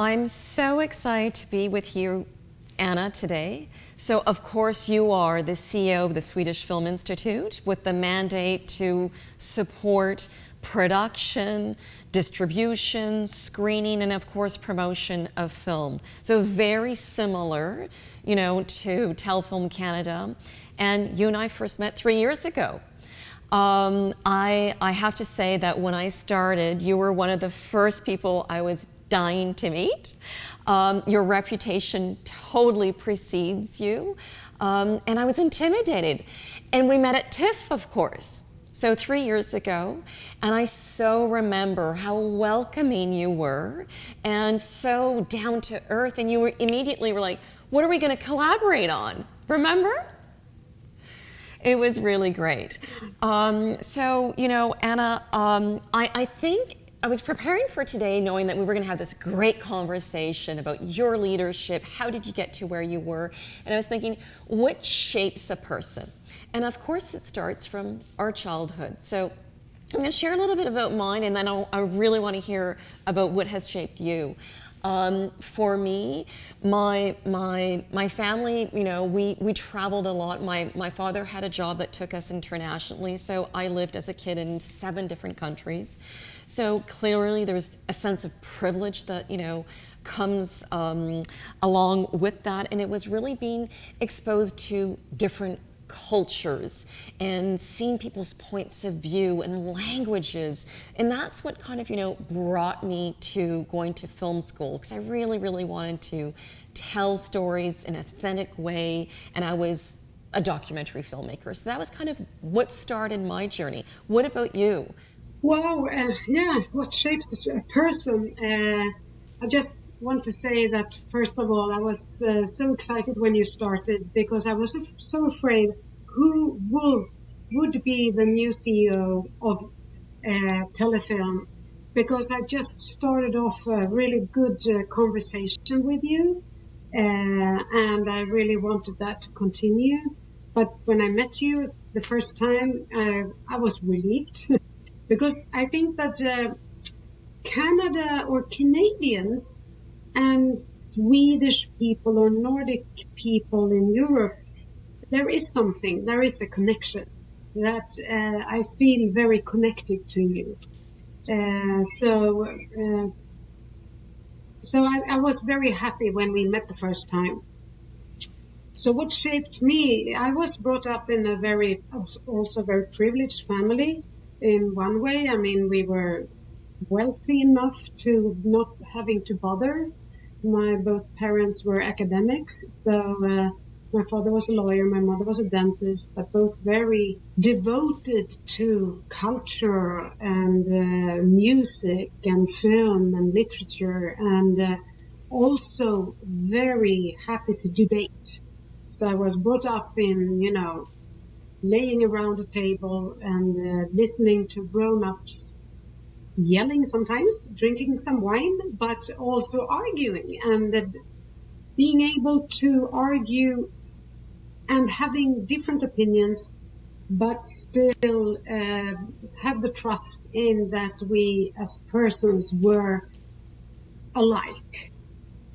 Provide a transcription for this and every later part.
I'm so excited to be with you, Anna, today. So, of course, you are the CEO of the Swedish Film Institute with the mandate to support production, distribution, screening, and of course, promotion of film. So very similar, to Telefilm Canada. And you and I first met 3 years ago. I have to say that when I started, you were one of the first people I was dying to meet. Your reputation totally precedes you. And I was intimidated. And we met at TIFF, of course. So 3 years ago, and I so remember how welcoming you were and so down to earth, and you were immediately were like, what are we going to collaborate on? Remember? It was really great. Anna, I think I was preparing for today knowing that we were going to have this great conversation about your leadership. How did you get to where you were? And I was thinking, what shapes a person? And of course, it starts from our childhood. So I'm going to share a little bit about mine, and then I really want to hear about what has shaped you. For me, my family, we traveled a lot. My father had a job that took us internationally, so I lived as a kid in 7 different countries. So clearly there's a sense of privilege that, comes along with that, and it was really being exposed to different cultures and seeing people's points of view and languages, and that's what kind of brought me to going to film school, because I really wanted to tell stories in an authentic way, and I was a documentary filmmaker, so that was kind of what started my journey. What about you? Wow, what shapes a person? I just want to say that, first of all, I was so excited when you started, because I was so afraid who would be the new CEO of Telefilm, because I just started off a really good conversation with you, and I really wanted that to continue. But when I met you the first time, I was relieved because I think that Canada or Canadians and Swedish people or Nordic people in Europe, there is a connection that I feel very connected to you. So I was very happy when we met the first time. So what shaped me? I was brought up in also very privileged family in one way. I mean, we were wealthy enough to not having to bother. My both parents were academics, so my father was a lawyer, my mother was a dentist, but both very devoted to culture and music and film and literature, and also very happy to debate. So I was brought up in, laying around a table and listening to grown-ups yelling sometimes, drinking some wine, but also arguing, and being able to argue and having different opinions, but still have the trust in that we as persons were alike.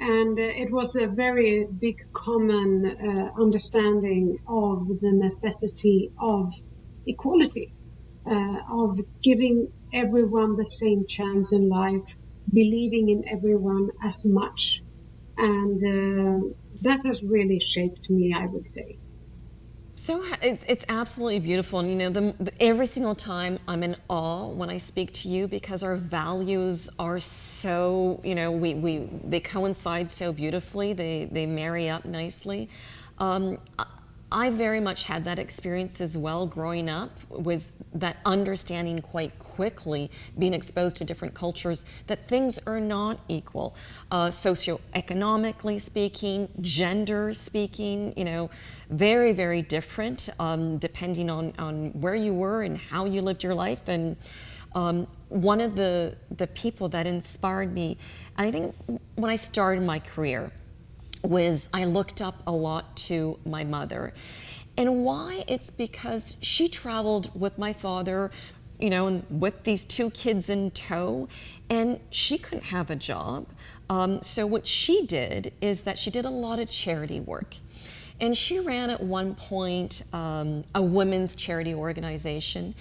And it was a very big common understanding of the necessity of equality, of giving everyone the same chance in life, believing in everyone as much. And that has really shaped me, I would say. So it's absolutely beautiful, and every single time I'm in awe when I speak to you, because our values are so they coincide so beautifully. They marry up nicely. I very much had that experience as well growing up, was that understanding quite quickly, being exposed to different cultures, that things are not equal. Socioeconomically speaking, gender speaking, very, very different depending on where you were and how you lived your life. And one of the people that inspired me, I think when I started my career, was I looked up a lot to my mother. And why? It's because she traveled with my father and with these two kids in tow, and she couldn't have a job. So what she did is that she did a lot of charity work. And she ran at one point a women's charity organization.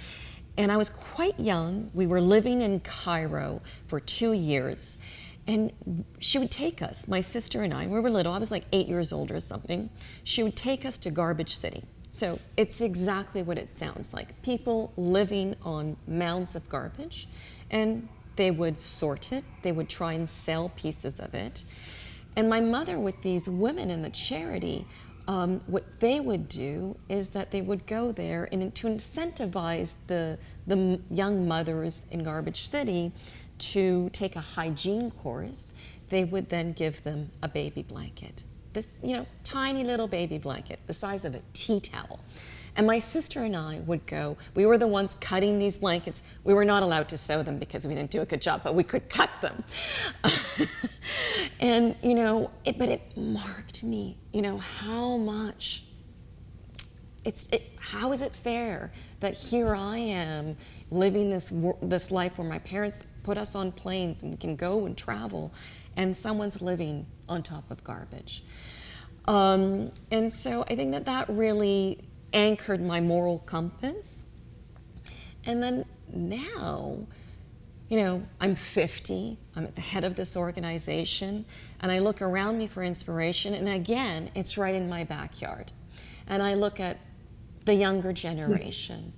And I was quite young. We were living in Cairo for 2 years. And she would take us, my sister and I, we were little, I was like 8 years old or something. She would take us to Garbage City. So it's exactly what it sounds like. People living on mounds of garbage, and they would sort it. They would try and sell pieces of it. And my mother, with these women in the charity, what they would do is that they would go there, and to incentivize the young mothers in Garbage City to take a hygiene course, they would then give them a baby blanket. This, tiny little baby blanket, the size of a tea towel. And my sister and I would go, we were the ones cutting these blankets. We were not allowed to sew them because we didn't do a good job, but we could cut them. And, but it marked me, how much, how is it fair that here I am living this life where my parents put us on planes and we can go and travel, and someone's living on top of garbage. And so I think that really anchored my moral compass. And then now, I'm 50, I'm at the head of this organization, and I look around me for inspiration, and again, it's right in my backyard. And I look at the younger generation,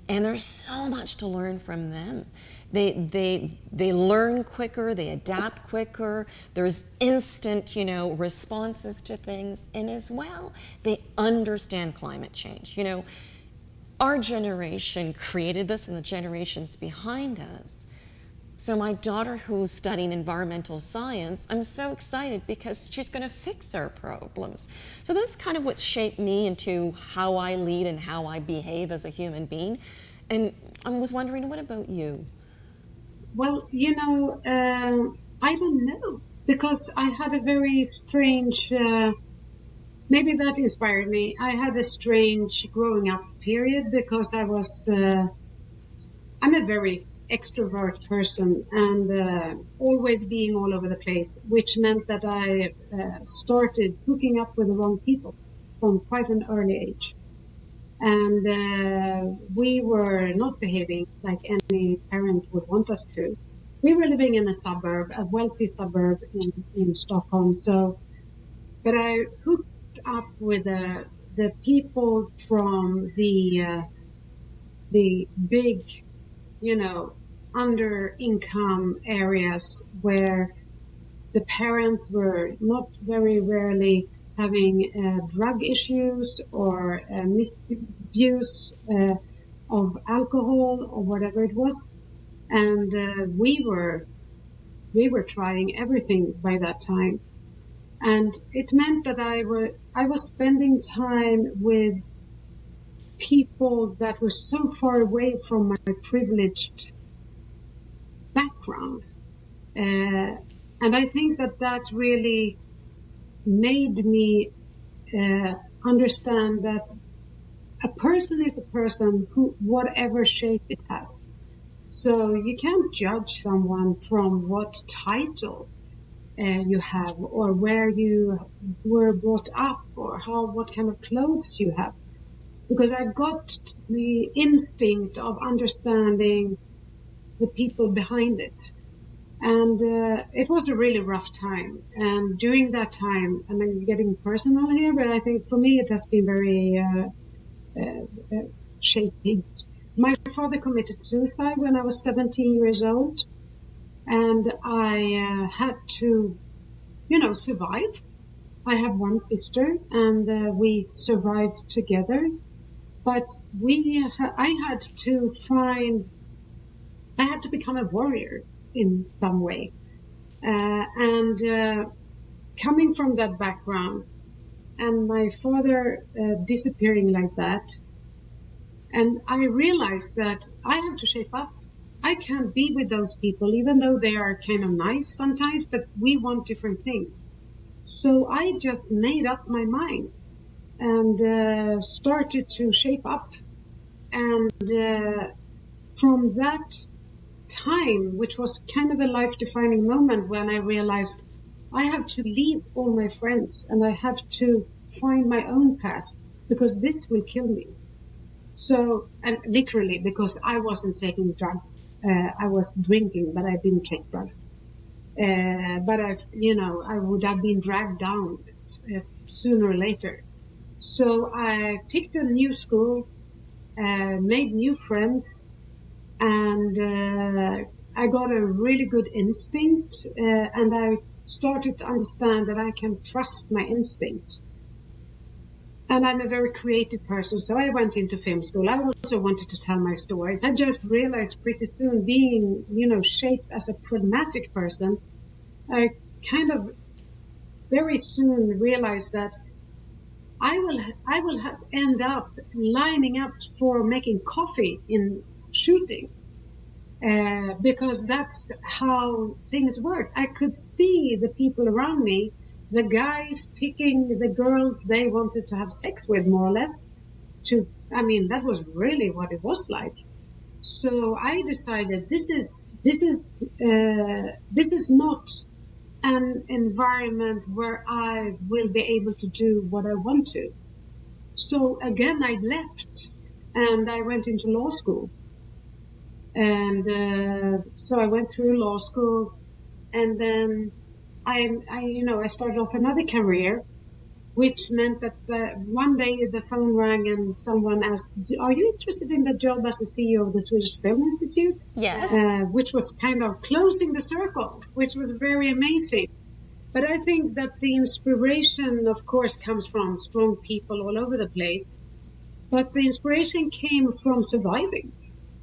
and there's so much to learn from them. They learn quicker, they adapt quicker, there's instant, responses to things, and as well, they understand climate change. Our generation created this and the generations behind us. So my daughter, who's studying environmental science, I'm so excited because she's going to fix our problems. So this is kind of what shaped me into how I lead and how I behave as a human being. And I was wondering, what about you? Well, I don't know, because I had a very strange, maybe that inspired me. I had a strange growing up period because I'm a very extrovert person and always being all over the place, which meant that I started hooking up with the wrong people from quite an early age. And we were not behaving like any parent would want us to. We were living in a wealthy suburb in Stockholm. But I hooked up with the people from the big, under income areas where the parents were not very rarely having drug issues or misuse of alcohol or whatever it was, and we were trying everything by that time, and it meant that I was spending time with people that were so far away from my privileged background, and I think that really made me understand that a person is a person who, whatever shape it has. So you can't judge someone from what title you have, or where you were brought up, or what kind of clothes you have. Because I got the instinct of understanding the people behind it. And it was a really rough time. And during that time, and I'm getting personal here, but I think for me it has been very shaping. My father committed suicide when I was 17 years old. And I had to, survive. I have one sister, and we survived together. But I had to become a warrior in some way. And coming from that background, and my father disappearing like that, and I realized that I have to shape up. I can't be with those people, even though they are kind of nice sometimes, but we want different things. So I just made up my mind and started to shape up and from that time, which was kind of a life-defining moment when I realized I have to leave all my friends and I have to find my own path because this will kill me. So, and literally, because I wasn't taking drugs, I was drinking, but I didn't take drugs. But I would have been dragged down sooner or later. So I picked a new school, made new friends, and I got a really good instinct, and I started to understand that I can trust my instinct. And I'm a very creative person, so I went into film school. I also wanted to tell my stories. I just realized pretty soon, being, shaped as a pragmatic person, I kind of very soon realized that I will end up lining up for making coffee in shootings. Because that's how things work. I could see the people around me, the guys picking the girls they wanted to have sex with, more or less. That was really what it was like. So I decided this is not an environment where I will be able to do what I want to. So again, I left and I went into law school. And so I went through law school, and then I started off another career, which meant that one day the phone rang and someone asked, "Are you interested in the job as the CEO of the Swedish Film Institute?" Yes. Which was kind of closing the circle, which was very amazing. But I think that the inspiration, of course, comes from strong people all over the place. But the inspiration came from surviving.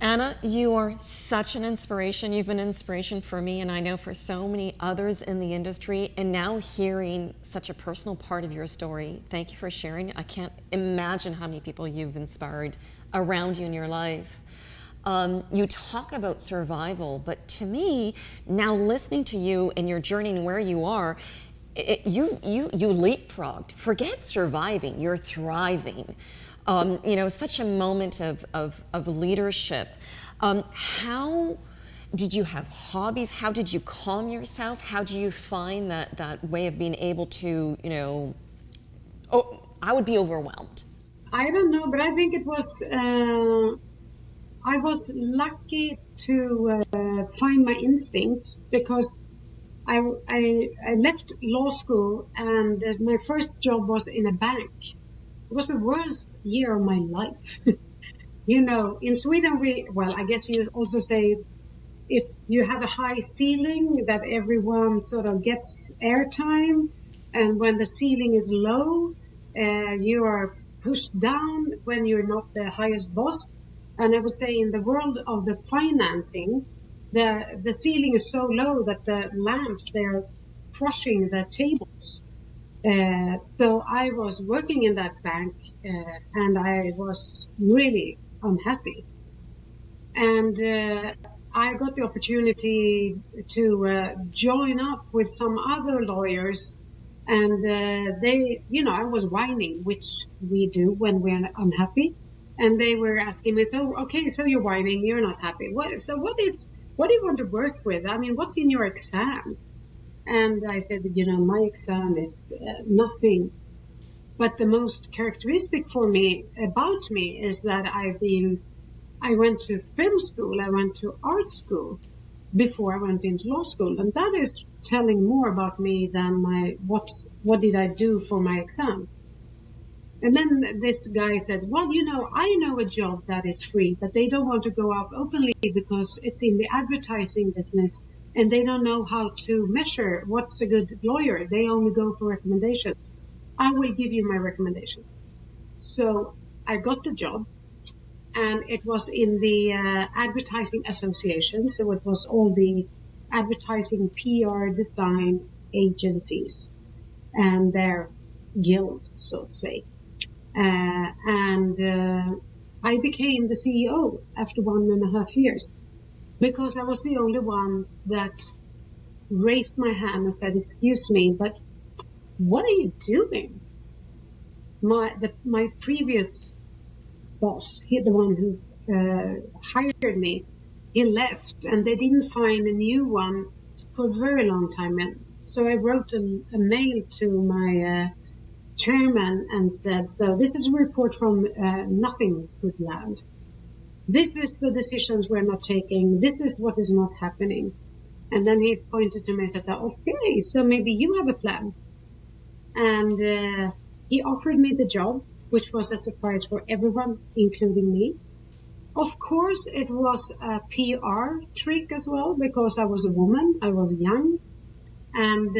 Anna, you are such an inspiration. You've been an inspiration for me, and I know for so many others in the industry. And now hearing such a personal part of your story, thank you for sharing. I can't imagine how many people you've inspired around you in your life. You talk about survival, but to me, now listening to you and your journey and where you are, you leapfrogged. Forget surviving, you're thriving. Such a moment of leadership. How did you have hobbies? How did you calm yourself? How do you find that way of being able to, I would be overwhelmed. I don't know, but I think it was, I was lucky to find my instincts, because I left law school and my first job was in a bank. It was the worst year of my life. In Sweden, I guess you also say, if you have a high ceiling, that everyone sort of gets airtime. And when the ceiling is low, you are pushed down when you're not the highest boss. And I would say in the world of the financing, the ceiling is so low that the lamps, they're crushing the tables. So I was working in that bank, and I was really unhappy. And I got the opportunity to join up with some other lawyers, and I was whining, which we do when we're unhappy. And they were asking me, so you're whining, you're not happy. What do you want to work with? I mean, what's in your exam? And I said, my exam is nothing. But the most characteristic about me is that I went to film school, I went to art school before I went into law school. And that is telling more about me than what did I do for my exam. And then this guy said, well, I know a job that is free, but they don't want to go out openly because it's in the advertising business. And they don't know how to measure what's a good lawyer. They only go for recommendations. I will give you my recommendation. So I got the job, and it was in the Advertising Association. So it was all the advertising PR design agencies and their guild, so to say. And I became the CEO after 1.5 years. Because I was the only one that raised my hand and said, excuse me, but what are you doing? My previous boss, the one who hired me, he left, and they didn't find a new one for a very long time. And so I wrote a mail to my chairman and said, so this is a report from Nothing Good Land. This is the decisions we're not taking. This is what is not happening. And then he pointed to me and said, okay, so maybe you have a plan. And he offered me the job, which was a surprise for everyone, including me. Of course, it was a PR trick as well, because I was a woman, I was young. And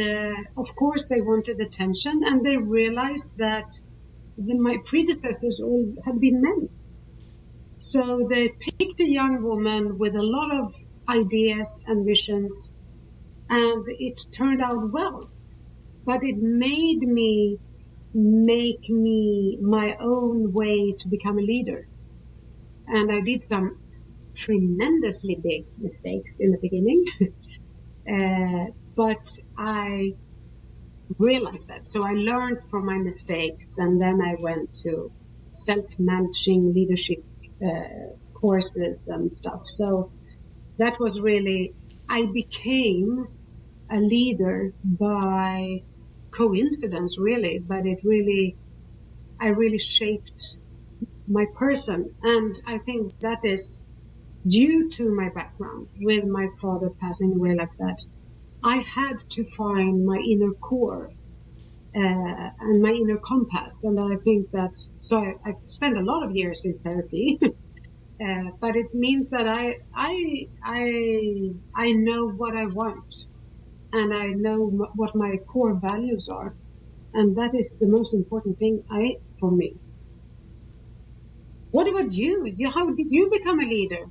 of course, they wanted attention, and they realized that my predecessors all had been men. So they picked a young woman with a lot of ideas and visions, and it turned out well. But it made me make me my own way to become a leader. And I did some tremendously big mistakes in the beginning. But I realized that. So I learned from my mistakes, and then I went to self-managing leadership courses and stuff. So that was really, I became a leader by coincidence, really, but I really shaped my person. And I think that is due to my background, with my father passing away like that. I had to find my inner core and my inner compass. And I think that, so I spent a lot of years in therapy, but it means that I know what I want, and I know what my core values are. And that is the most important thing for me. What about you? How did you become a leader?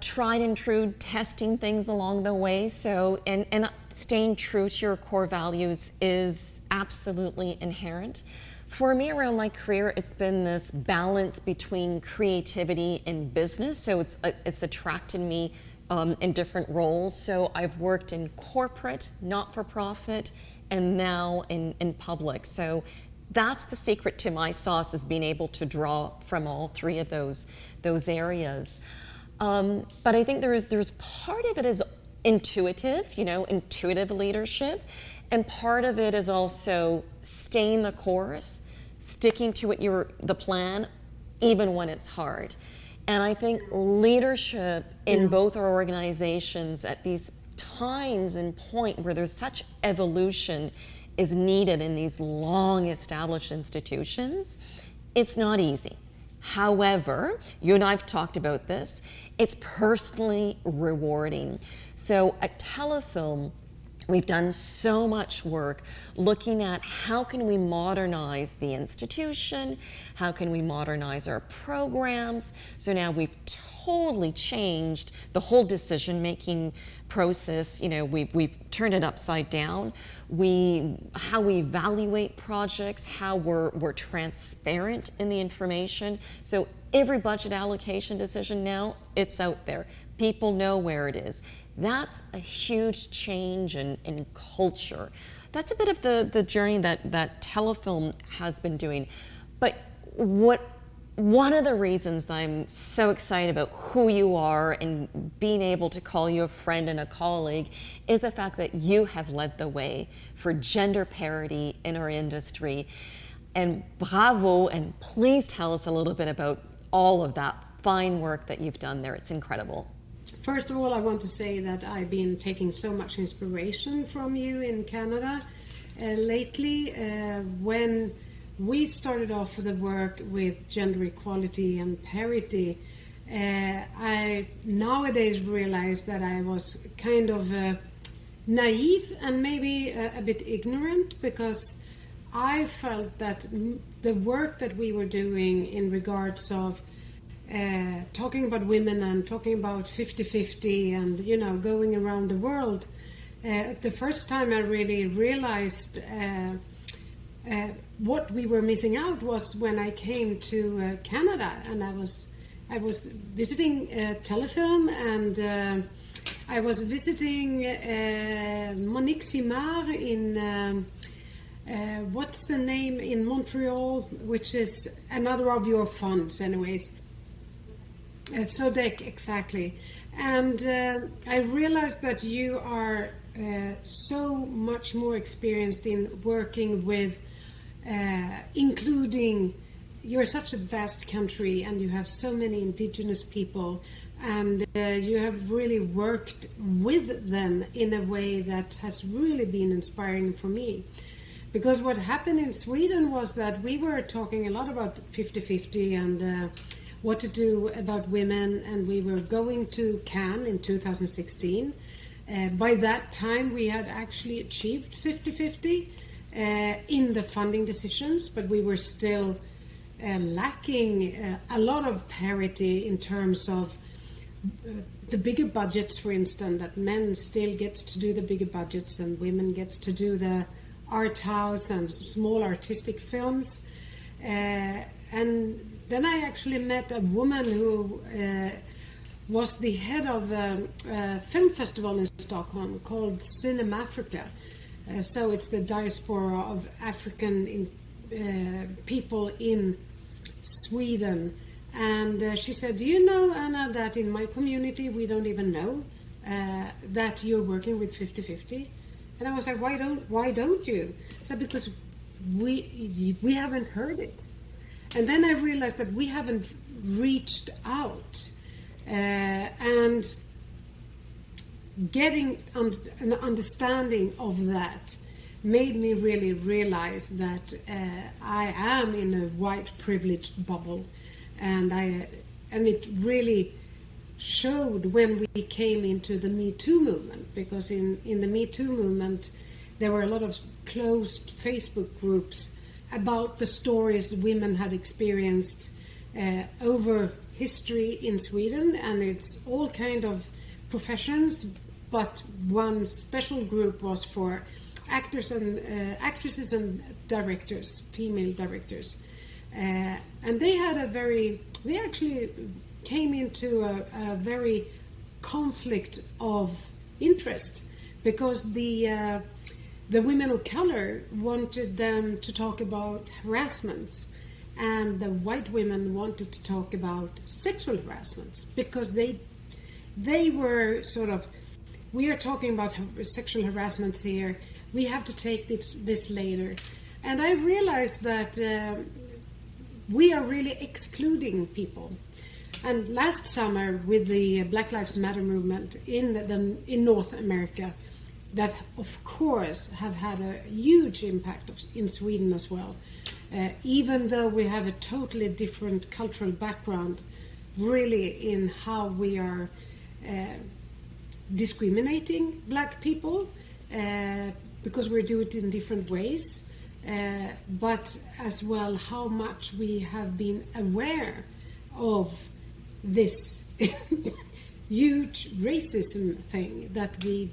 Tried and true, testing things along the way. So, and staying true to your core values is absolutely inherent. For me, around my career, it's been this balance between creativity and business. So it's attracted me in different roles. So I've worked in corporate, not-for-profit, and now in public. So that's the secret to my sauce, is being able to draw from all three of those areas. But I think there's part of it is intuitive, intuitive leadership, and part of it is also staying the course, sticking to the plan, even when it's hard. And I think leadership in both our organizations at these times and point where there's such evolution is needed in these long established institutions, it's not easy. However, you and I have talked about this, it's personally rewarding. So at Telefilm, we've done so much work looking at how can we modernize the institution, how can we modernize our programs. So now we've totally changed the whole decision-making process. We've turned it upside down. How we evaluate projects, how we're transparent in the information. So every budget allocation decision now, it's out there. People know where it is. That's a huge change in culture. That's a bit of the journey that Telefilm has been doing. But one of the reasons that I'm so excited about who you are and being able to call you a friend and a colleague is the fact that you have led the way for gender parity in our industry. And bravo, and please tell us a little bit about all of that fine work that you've done there. It's incredible. First of all, I want to say that I've been taking so much inspiration from you in Canada lately. When we started off the work with gender equality and parity, I nowadays realize that I was kind of naive and maybe a bit ignorant, because I felt that the work that we were doing in regards of talking about women and talking about 50-50 and going around the world, the first time I really realized what we were missing out was when I came to Canada, and I was visiting Telefilm, and I was visiting Monique Simard in what's the name in Montreal, which is another of your funds anyways. Exactly. And I realized that you are so much more experienced in working with including, you're such a vast country and you have so many indigenous people, and you have really worked with them in a way that has really been inspiring for me. Because what happened in Sweden was that we were talking a lot about 50-50 and what to do about women, and we were going to Cannes in 2016. By that time, we had actually achieved 50-50 in the funding decisions, but we were still lacking a lot of parity in terms of the bigger budgets, for instance, that men still gets to do the bigger budgets and women gets to do the art house and small artistic films. And then I actually met a woman who was the head of a film festival in Stockholm called Cinema Africa. So it's the diaspora of African people in Sweden. And she said, do you know, Anna, that in my community we don't even know that you're working with 50-50? And I was like, why don't you? I said, because we haven't heard it. And then I realized that we haven't reached out, and getting an understanding of that made me really realize that I am in a white privileged bubble, and it really showed when we came into the Me Too movement, because in the Me Too movement there were a lot of closed Facebook groups about the stories women had experienced over history in Sweden, and it's all kind of professions, but one special group was for actresses and directors, female directors, and they actually came into a very conflict of interest, because the women of color wanted them to talk about harassments, and the white women wanted to talk about sexual harassments, because they were sort of, we are talking about sexual harassments here, we have to take this later. And I realized that we are really excluding people. And last summer, with the Black Lives Matter movement in North America, that of course have had a huge impact in Sweden as well. Even though we have a totally different cultural background, really, in how we are discriminating black people, because we do it in different ways, but as well how much we have been aware of this huge racism thing that we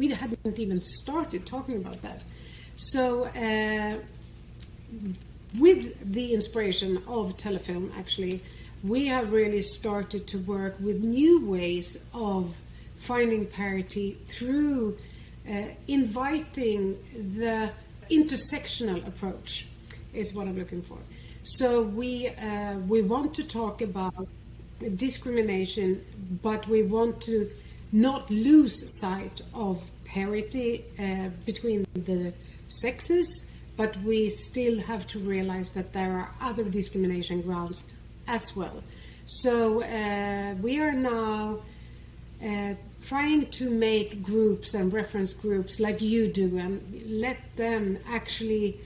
hadn't even started talking about that. So with the inspiration of Telefilm, actually, we have really started to work with new ways of finding parity through inviting the intersectional approach, is what I'm looking for. So we want to talk about discrimination, but we want to not lose sight of parity between the sexes, but we still have to realize that there are other discrimination grounds as well. So we are now trying to make groups and reference groups like you do, and let them actually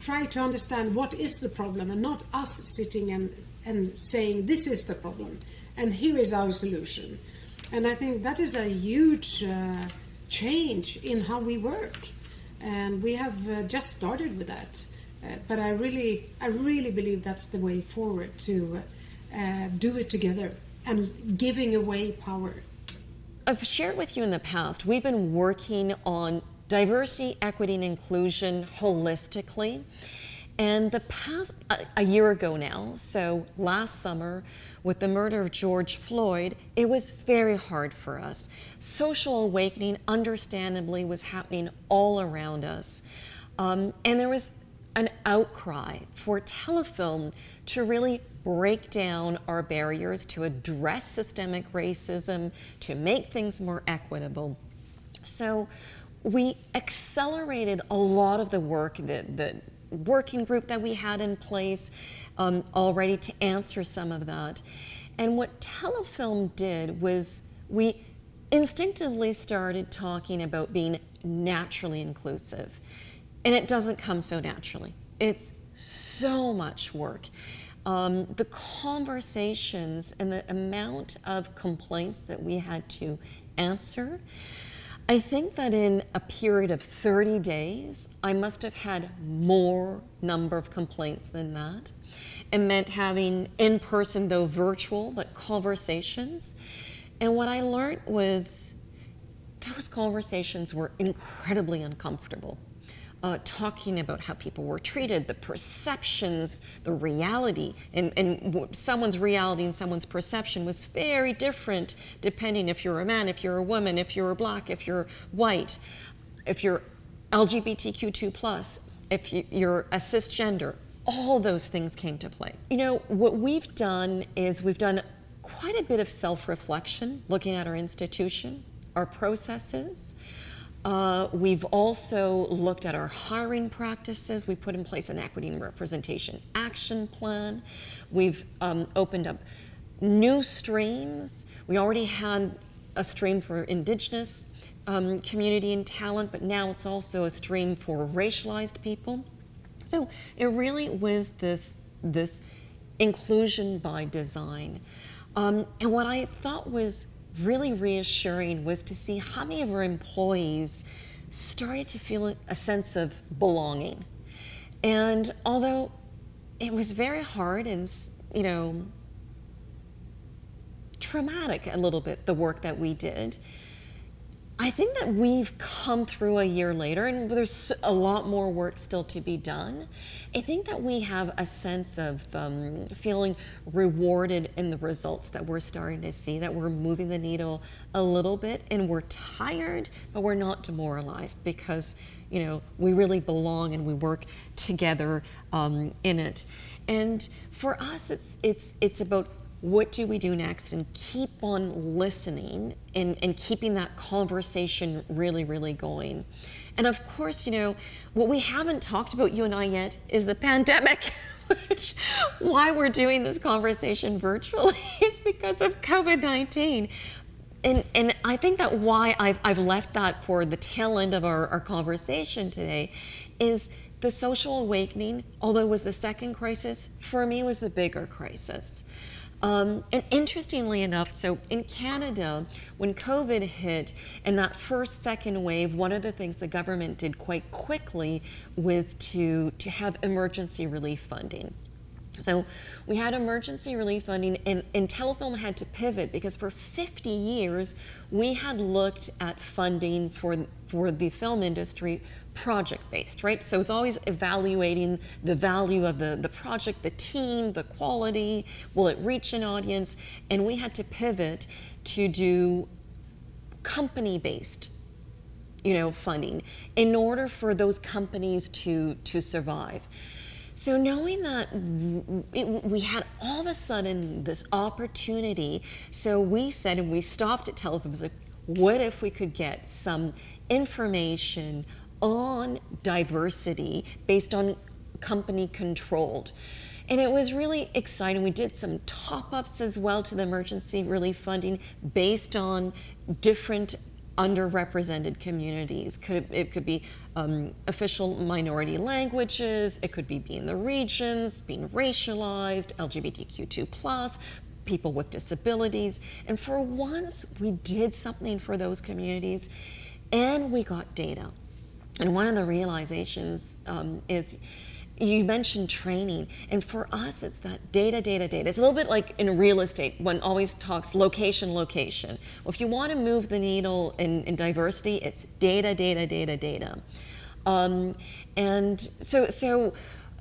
try to understand what is the problem, and not us sitting and saying this is the problem and here is our solution. And I think that is a huge change in how we work, and we have just started with that. But I really believe that's the way forward, to do it together and giving away power. I've shared with you in the past, we've been working on diversity, equity, and inclusion holistically. And a year ago now, so last summer, with the murder of George Floyd, it was very hard for us. Social awakening, understandably, was happening all around us. And there was an outcry for telefilm to really break down our barriers, to address systemic racism, to make things more equitable. So we accelerated a lot of the work, the working group that we had in place already to answer some of that. And what telefilm did was we instinctively started talking about being naturally inclusive. And it doesn't come so naturally. It's so much work. The conversations and the amount of complaints that we had to answer, I think that in a period of 30 days, I must have had more number of complaints than that. It meant having in-person, though virtual, but conversations. And what I learned was those conversations were incredibly uncomfortable. Talking about how people were treated, the perceptions, the reality, and someone's reality and someone's perception was very different depending if you're a man, if you're a woman, if you're black, if you're white, if you're LGBTQ2+, if you're a cisgender. All those things came to play. You know, what we've done is we've done quite a bit of self-reflection, looking at our institution, our processes. We've also looked at our hiring practices. We put in place an equity and representation action plan. We've opened up new streams. We already had a stream for Indigenous community and talent, but now it's also a stream for racialized people. So it really was this inclusion by design. And what I thought was really reassuring was to see how many of our employees started to feel a sense of belonging. And although it was very hard and, you know, traumatic a little bit, the work that we did, I think that we've come through a year later, and there's a lot more work still to be done. I think that we have a sense of feeling rewarded in the results that we're starting to see, that we're moving the needle a little bit, and we're tired, but we're not demoralized because, you know, we really belong and we work together in it. And for us, it's about what do we do next, and keep on listening and keeping that conversation really, really going. And of course, you know, what we haven't talked about, you and I, yet, is the pandemic, which why we're doing this conversation virtually is because of COVID-19. And I think that why I've left that for the tail end of our conversation today is the social awakening, although it was the second crisis, for me was the bigger crisis. And interestingly enough, so in Canada, when COVID hit and that second wave, one of the things the government did quite quickly was to have emergency relief funding. So we had emergency relief funding, and Telefilm had to pivot because for 50 years we had looked at funding for the film industry project-based, right? So it was always evaluating the value of the project, the team, the quality, will it reach an audience? And we had to pivot to do company-based, you know, funding in order for those companies to survive. So knowing that we had all of a sudden this opportunity, so we said, and we stopped at Telefilm, was like, what if we could get some information on diversity based on company controlled? And it was really exciting. We did some top-ups as well to the emergency relief funding based on different underrepresented communities. It could be official minority languages, it could be being the regions, being racialized, LGBTQ2+, people with disabilities. And for once, we did something for those communities, and we got data. And one of the realizations is, you mentioned training, and for us, it's that data. It's a little bit like in real estate, one always talks location. Well, if you want to move the needle in diversity, it's data. And so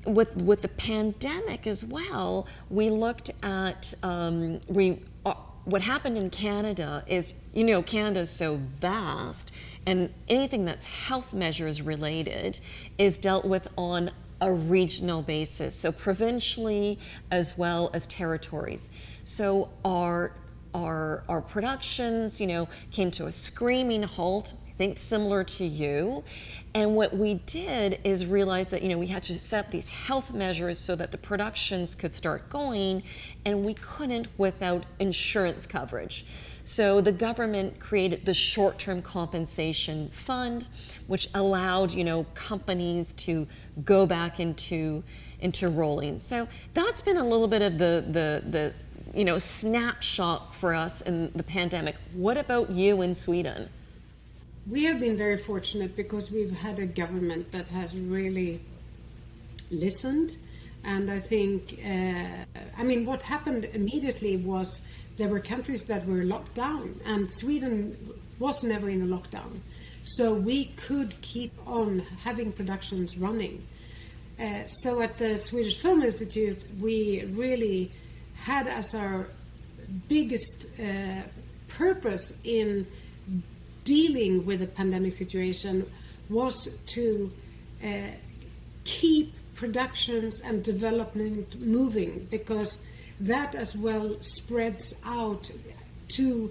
with the pandemic as well, we looked at, what happened in Canada is, you know, Canada's so vast, and anything that's health measures related is dealt with on a regional basis, so provincially as well as territories. So our productions, came to a screaming halt, I think similar to you. And what we did is realize that, we had to set up these health measures so that the productions could start going, and we couldn't without insurance coverage. So the government created the short-term compensation fund, which allowed, companies to go back into rolling. So that's been a little bit of the snapshot for us in the pandemic. What about you in Sweden? We have been very fortunate because we've had a government that has really listened. And I think, what happened immediately was there were countries that were locked down, and Sweden was never in a lockdown. So we could keep on having productions running. So at the Swedish Film Institute, we really had as our biggest purpose in dealing with the pandemic situation was to keep productions and development moving, because that as well spreads out to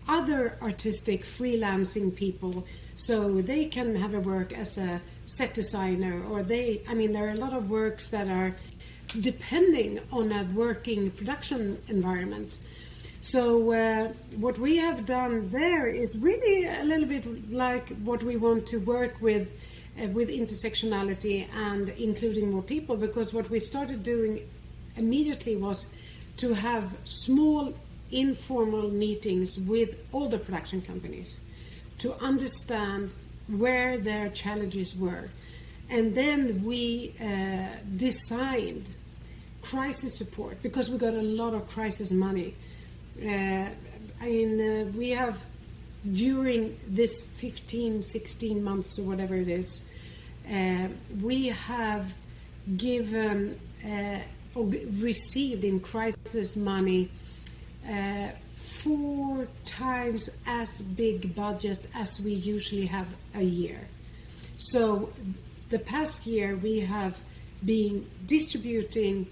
other artistic freelancing people, so they can have a work as a set designer, or there are a lot of works that are depending on a working production environment. So what we have done there is really a little bit like what we want to work with intersectionality and including more people, because what we started doing immediately was to have small informal meetings with all the production companies to understand where their challenges were. And then we designed crisis support, because we got a lot of crisis money. We have, during this 15, 16 months or whatever it is, we have given or received in crisis money 4 times as big budget as we usually have a year. So the past year we have been distributing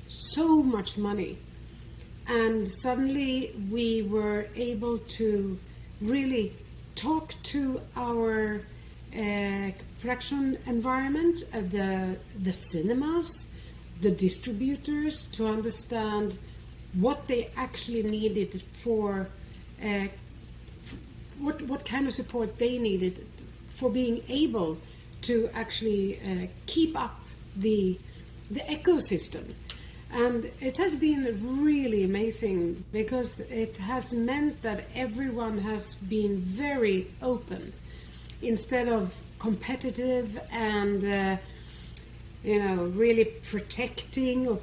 so much money, and suddenly we were able to really talk to our production environment, the cinemas, the distributors, to understand what they actually needed for what kind of support they needed for being able to actually keep up the ecosystem. And it has been really amazing, because it has meant that everyone has been very open instead of competitive and really protecting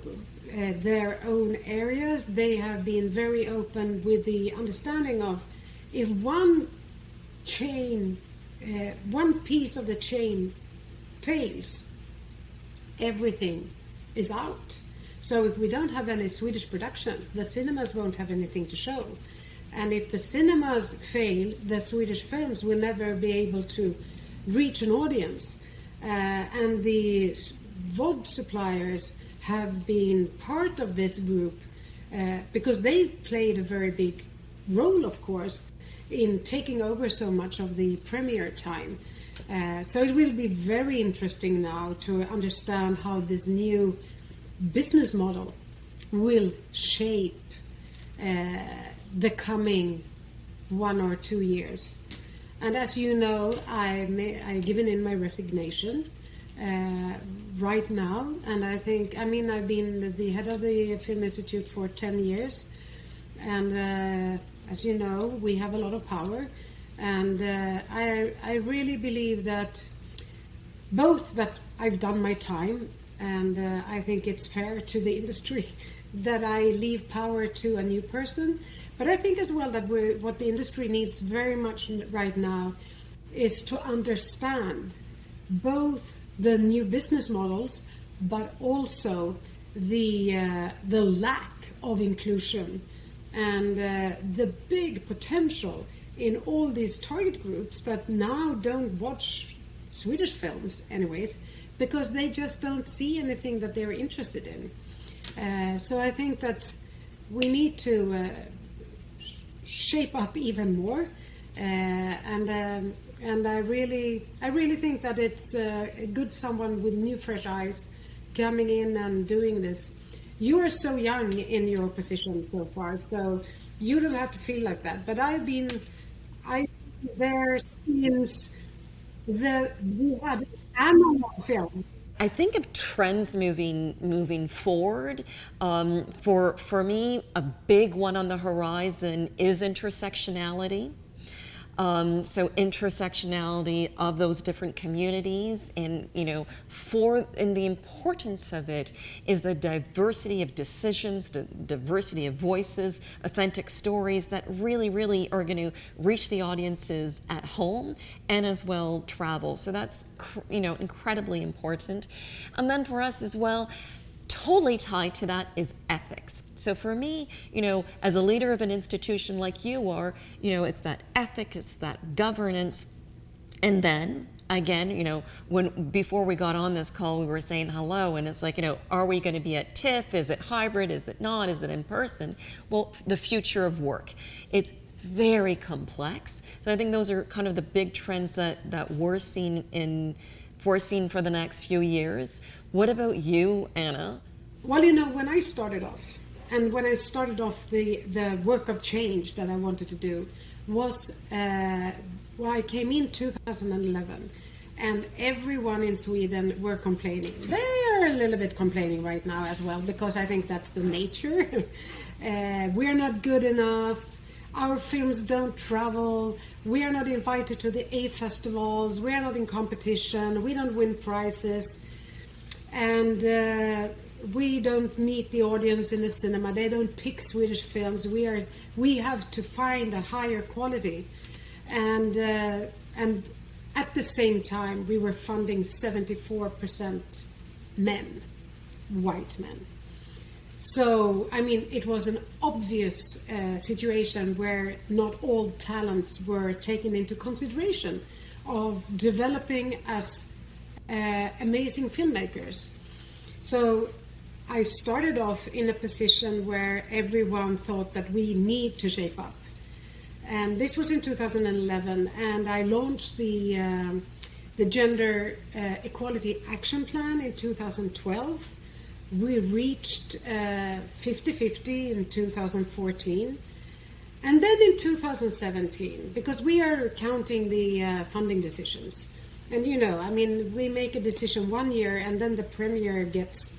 their own areas. They have been very open with the understanding of, if one piece of the chain fails, everything is out. So if we don't have any Swedish productions, the cinemas won't have anything to show. And if the cinemas fail, the Swedish films will never be able to reach an audience. And the VOD suppliers have been part of this group because they've played a very big role, of course, in taking over so much of the premiere time. So it will be very interesting now to understand how this new business model will shape the coming 1 or 2 years. And as you know, I've given in my resignation right now, and I've been the head of the Film Institute for 10 years, and as you know, we have a lot of power, and I really believe that both that I've done my time, and I think it's fair to the industry that I leave power to a new person. But I think as well that what the industry needs very much right now is to understand both the new business models, but also the lack of inclusion and the big potential in all these target groups that now don't watch Swedish films anyways, because they just don't see anything that they're interested in. So I think that we need to shape up even more, and I really think that it's good someone with new fresh eyes coming in and doing this. You are so young in your position so far, so you don't have to feel like that. But I've been there since we had analog film. I think of trends moving forward. For me, a big one on the horizon is intersectionality. So intersectionality of those different communities, and and the importance of it is the diversity of decisions, the diversity of voices, authentic stories that really are going to reach the audiences at home and as well travel. So that's incredibly important. And then for us as well, totally tied to that is ethics. So for me, as a leader of an institution like you are, it's that ethic, it's that governance. And then again, before we got on this call, we were saying hello, and it's like, are we going to be at TIFF? Is it hybrid? Is it not? Is it in person? Well, the future of work. It's very complex. So I think those are kind of the big trends that we're foreseen for the next few years. What about you, Anna? Well, when I started off, the work of change that I wanted to do was, I came in 2011, and everyone in Sweden were complaining. They are a little bit complaining right now as well, because I think that's the nature. We're not good enough. Our films don't travel. We are not invited to the A festivals. We are not in competition. We don't win prizes. And we don't meet the audience in the cinema. They don't pick Swedish films. We have to find a higher quality. And at the same time, we were funding 74% men, white men. So, it was an obvious situation where not all talents were taken into consideration of developing as amazing filmmakers. So I started off in a position where everyone thought that we need to shape up. And this was in 2011, and I launched the Gender Equality Action Plan in 2012. We reached 50-50 in 2014. And then in 2017, because we are counting the funding decisions. And we make a decision 1 year, and then the premiere gets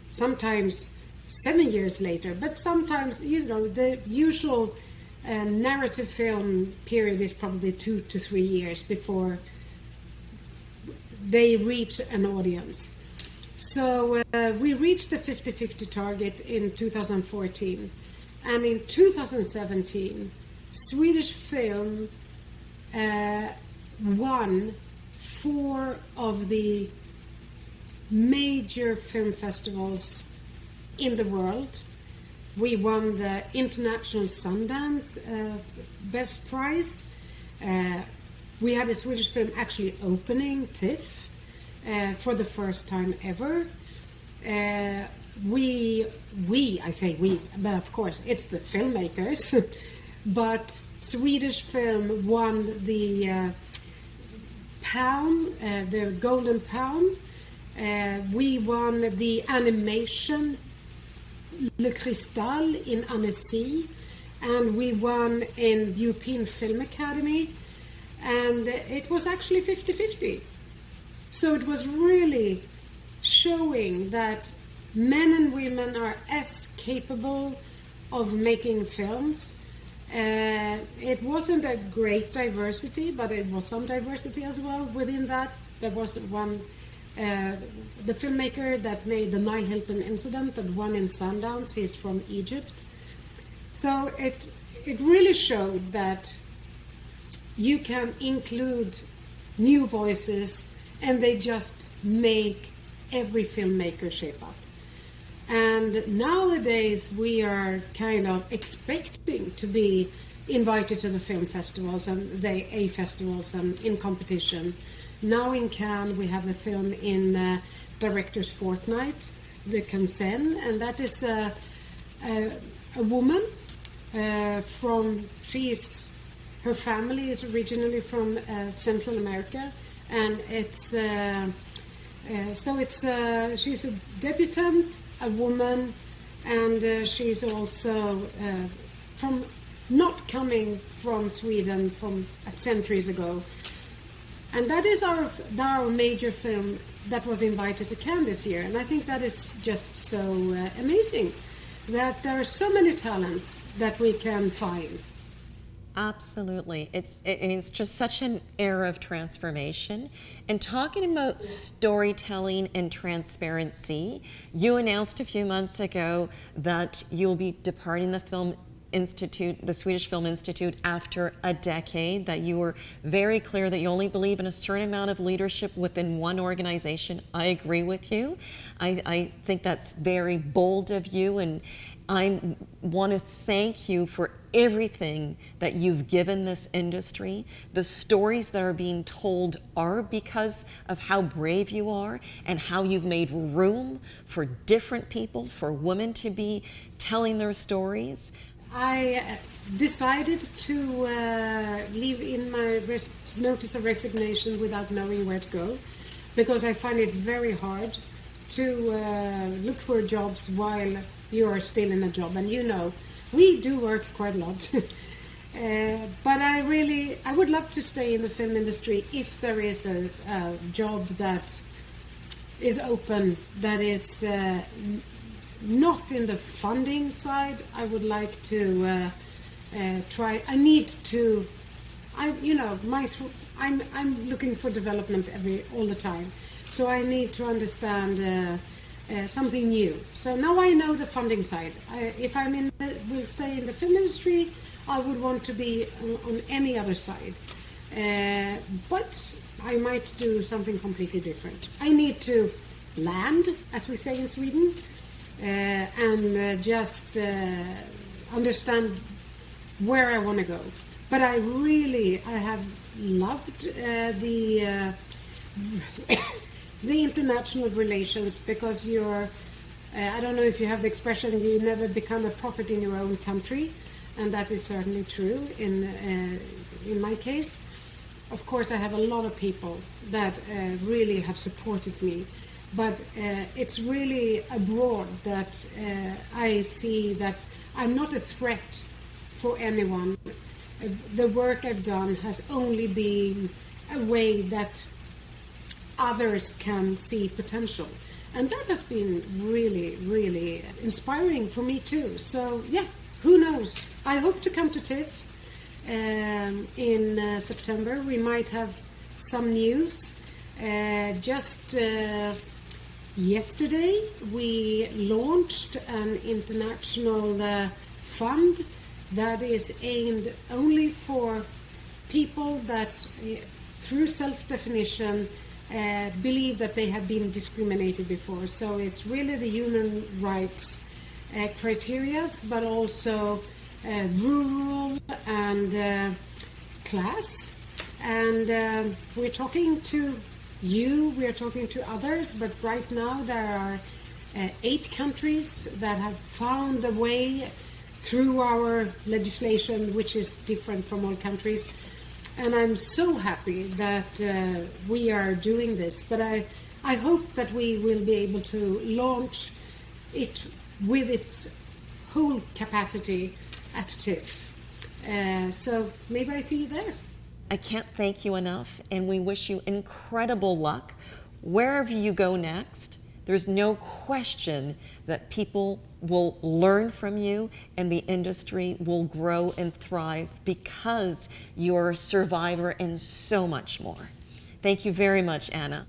sometimes 7 years later. But sometimes, the usual narrative film period is probably 2 to 3 years before they reach an audience. So we reached the 50-50 target in 2014. And in 2017, Swedish film won 4 of the major film festivals in the world. We won the International Sundance Best Prize. We had a Swedish film actually opening TIFF for the first time ever. I say we, but of course it's the filmmakers. But Swedish film won the Palm, the Golden Palm. We won the animation Le Cristal in Annecy, and we won in the European Film Academy, and it was actually 50-50. So it was really showing that men and women are as capable of making films. It wasn't a great diversity, but it was some diversity as well within that. There was one, the filmmaker that made the Nile Hilton incident that won in Sundance. He's from Egypt. So it really showed that you can include new voices, and they just make every filmmaker shape up. And nowadays we are kind of expecting to be invited to the film festivals and the A festivals and in competition. Now in Cannes we have a film in Director's Fortnight, Dickenson, and that is a woman her family is originally from Central America, and she's a debutante, a woman, and she's also from not coming from Sweden from centuries ago. And that is our major film that was invited to Cannes this year. And I think that is just so amazing that there are so many talents that we can find. Absolutely. It's just such an era of transformation. And talking about storytelling and transparency, you announced a few months ago that you'll be departing the Swedish Film Institute after a decade, that you were very clear that you only believe in a certain amount of leadership within one organization. I agree with you. I think that's very bold of you, and I want to thank you for everything that you've given this industry. The stories that are being told are because of how brave you are and how you've made room for different people, for women to be telling their stories. I decided to leave in my notice of resignation without knowing where to go, because I find it very hard to look for jobs while you are still in a job. And we do work quite a lot. But I would love to stay in the film industry if there is a job that is open, that is not in the funding side. I would like to try. I'm looking for development all the time, so I need to understand something new. So now I know the funding side. If will stay in the film industry, I would want to be on any other side. But I might do something completely different. I need to land, as we say in Sweden, and just understand where I want to go. But I have loved the international relations, because I don't know if you have the expression, you never become a prophet in your own country, and that is certainly true in my case. Of course, I have a lot of people that really have supported me, but it's really abroad that I see that I'm not a threat for anyone. The work I've done has only been a way that others can see potential. And that has been really, really inspiring for me too. So yeah, who knows? I hope to come to TIFF in September. We might have some news. Just yesterday we launched an international fund that is aimed only for people that through self-definition believe that they have been discriminated before. So it's really the human rights criteria, but also rural and class. And we're talking to we're talking to others, but right now there are 8 countries that have found a way through our legislation, which is different from all countries. And I'm so happy that we are doing this. But I hope that we will be able to launch it with its whole capacity at TIFF. So maybe I see you there. I can't thank you enough, and we wish you incredible luck wherever you go next. There's no question that people will learn from you and the industry will grow and thrive because you're a survivor and so much more. Thank you very much, Anna.